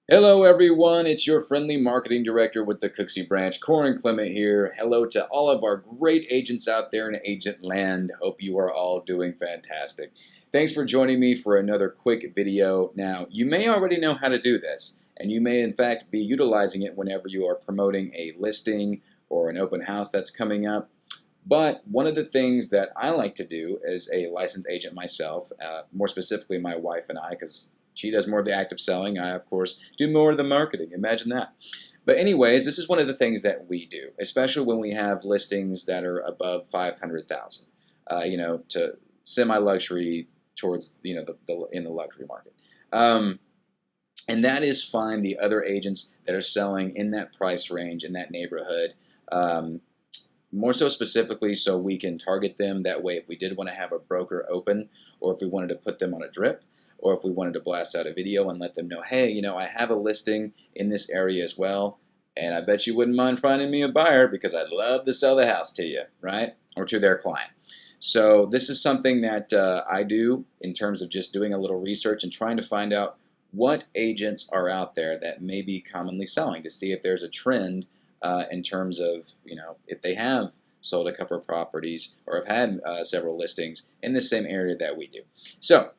Hello everyone, it's your friendly marketing director with the Cooksey branch, Corin Clement here. Hello to all of our great agents out there in agent land. Hope you are all doing fantastic. Thanks for joining me for another quick video. Now, you may already know how to do this, and you may in fact be utilizing it whenever you are promoting a listing or an open house that's coming up. But one of the things that I like to do as a licensed agent myself, more specifically my wife and I, because she does more of the active selling, I of course do more of the marketing. Imagine that. But anyways, this is one of the things that we do, especially when we have listings that are above 500,000. To semi-luxury towards in the luxury market. And that is find the other agents that are selling in that price range in that neighborhood. More so specifically so we can target them. That way if we did want to have a broker open, or if we wanted to put them on a drip, or if we wanted to blast out a video and let them know, hey, I have a listing in this area as well, and I bet you wouldn't mind finding me a buyer because I'd love to sell the house to you, right? Or to their client. So this is something that I do in terms of just doing a little research and trying to find out what agents are out there that may be commonly selling, to see if there's a trend in terms of, if they have sold a couple of properties or have had several listings in the same area that we do. So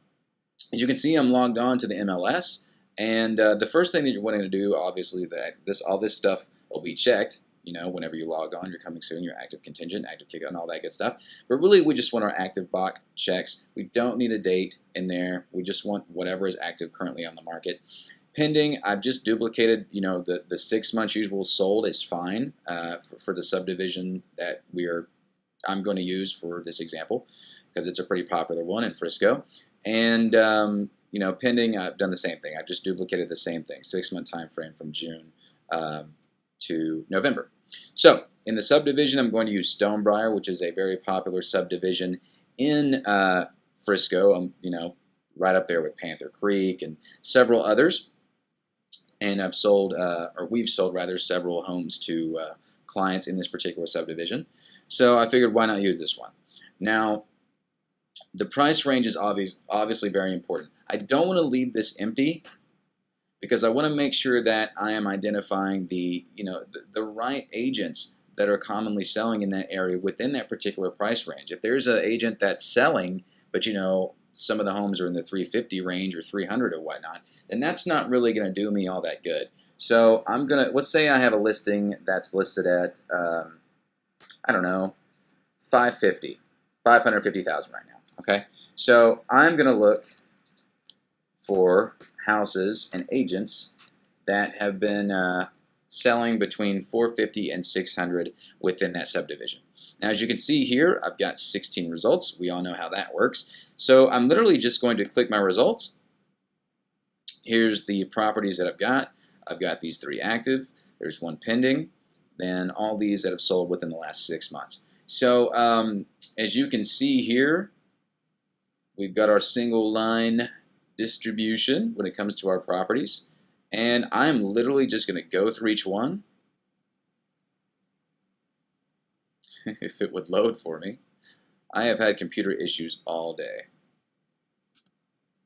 as you can see, I'm logged on to the MLS, and the first thing that you're wanting to do, obviously, that all this stuff will be checked. Whenever you log on, you're coming soon, your active contingent, active kickout, and all that good stuff. But really, we just want our active box checks. We don't need a date in there. We just want whatever is active currently on the market. Pending, I've just duplicated, the 6 months usual sold is fine for the subdivision that I'm going to use for this example, because it's a pretty popular one in Frisco. And pending, I've done the same thing. I've just duplicated the same thing, 6-month time frame from June to November. So in the subdivision, I'm going to use Stonebriar, which is a very popular subdivision in Frisco. Right up there with Panther Creek and several others. And we've sold rather, several homes to clients in this particular subdivision. So I figured, why not use this one? Now, the price range is obviously very important. I don't want to leave this empty because I want to make sure that I am identifying the right agents that are commonly selling in that area within that particular price range. If there's an agent that's selling, but some of the homes are in the 350 range or 300 or whatnot, then that's not really going to do me all that good. So let's say I have a listing that's listed at, I don't know, 550,000 right now. Okay, so I'm going to look for houses and agents that have been selling between 450 and 600 within that subdivision. Now, as you can see here, I've got 16 results. We all know how that works. So I'm literally just going to click my results. Here's the properties that I've got. I've got these 3 active. There's 1 pending. Then all these that have sold within the last 6 months. So as you can see here, we've got our single line distribution when it comes to our properties. And I'm literally just going to go through each one. If it would load for me. I have had computer issues all day.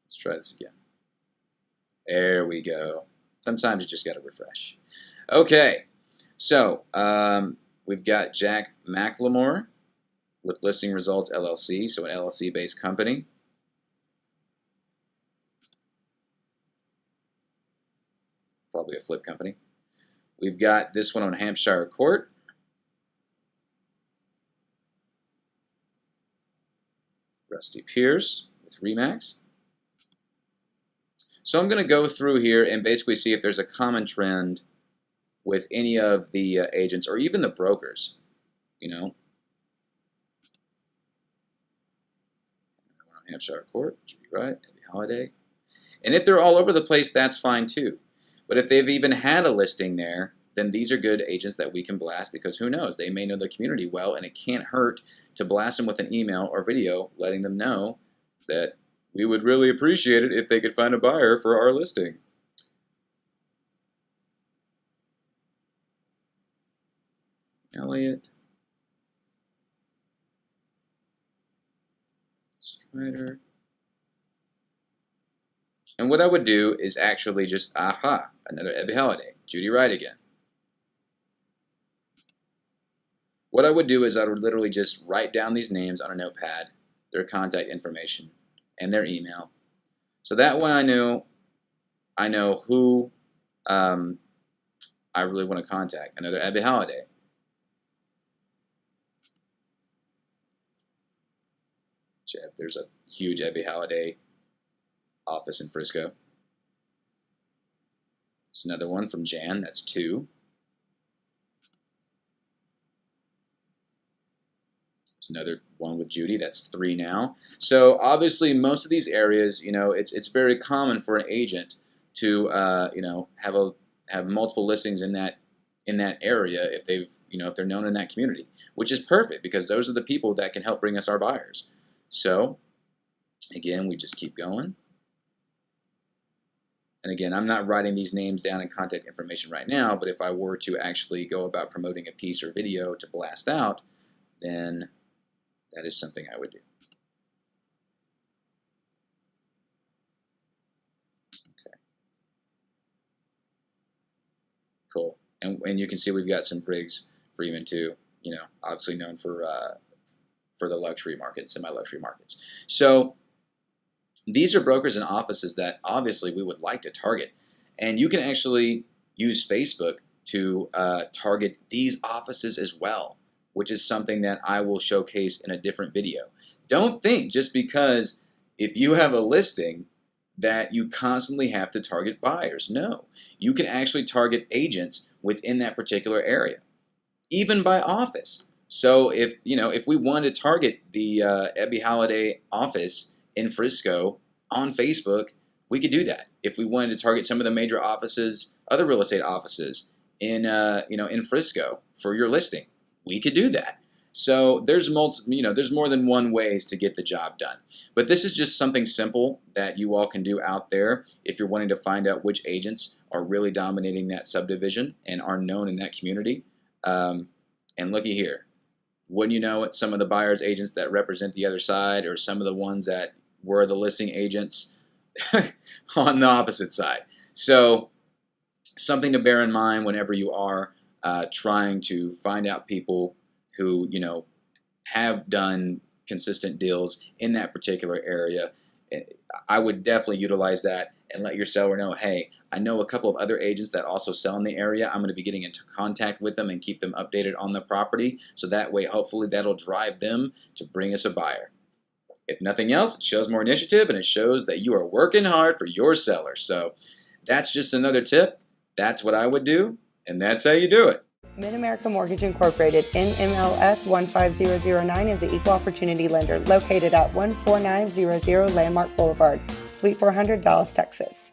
Let's try this again. There we go. Sometimes you just got to refresh. Okay, so we've got Jack McLemore with Listing Results LLC, so an LLC-based company. Probably a flip company. We've got this one on Hampshire Court. Rusty Pierce with Remax. So I'm going to go through here and basically see if there's a common trend with any of the agents or even the brokers. Hampshire Court, should be right, Happy Holiday. And if they're all over the place, that's fine too. But if they've even had a listing there, then these are good agents that we can blast, because who knows, they may know the community well, and it can't hurt to blast them with an email or video letting them know that we would really appreciate it if they could find a buyer for our listing. Elliot. Strider. And what I would do is actually just, aha, another Ebby Holiday, Judy Wright again. What I would do is I would literally just write down these names on a notepad, their contact information, and their email. So that way I know who I really want to contact. Another Ebby Holiday. There's a huge Ebby Holiday office in Frisco. It's another one from Jan. That's 2. There's another one with Judy. That's 3 now. So obviously, most of these areas, it's very common for an agent to have multiple listings in that area if they're known in that community, which is perfect because those are the people that can help bring us our buyers. So again, we just keep going. And again, I'm not writing these names down and contact information right now, but if I were to actually go about promoting a piece or video to blast out, then that is something I would do. Okay. Cool. And you can see we've got some Briggs Freeman too, obviously known for the luxury markets, semi-luxury markets. So these are brokers and offices that obviously we would like to target. And you can actually use Facebook to target these offices as well, which is something that I will showcase in a different video. Don't think just because if you have a listing that you constantly have to target buyers. No, you can actually target agents within that particular area, even by office. So if we wanted to target the Ebby Holiday office in Frisco on Facebook, we could do that. If we wanted to target some of the major offices, other real estate offices in in Frisco for your listing, we could do that. So there's more than one ways to get the job done. But this is just something simple that you all can do out there if you're wanting to find out which agents are really dominating that subdivision and are known in that community. And looky here. Wouldn't you know it, some of the buyer's agents that represent the other side or some of the ones that were the listing agents on the opposite side. So something to bear in mind whenever you are trying to find out people who have done consistent deals in that particular area. I would definitely utilize that and let your seller know, hey, I know a couple of other agents that also sell in the area. I'm going to be getting into contact with them and keep them updated on the property. So that way, hopefully, that'll drive them to bring us a buyer. If nothing else, it shows more initiative and it shows that you are working hard for your seller. So that's just another tip. That's what I would do, and that's how you do it. Mid-America Mortgage Incorporated, NMLS 15009, is the equal opportunity lender located at 14900 Landmark Boulevard, Suite 400, Dallas, Texas.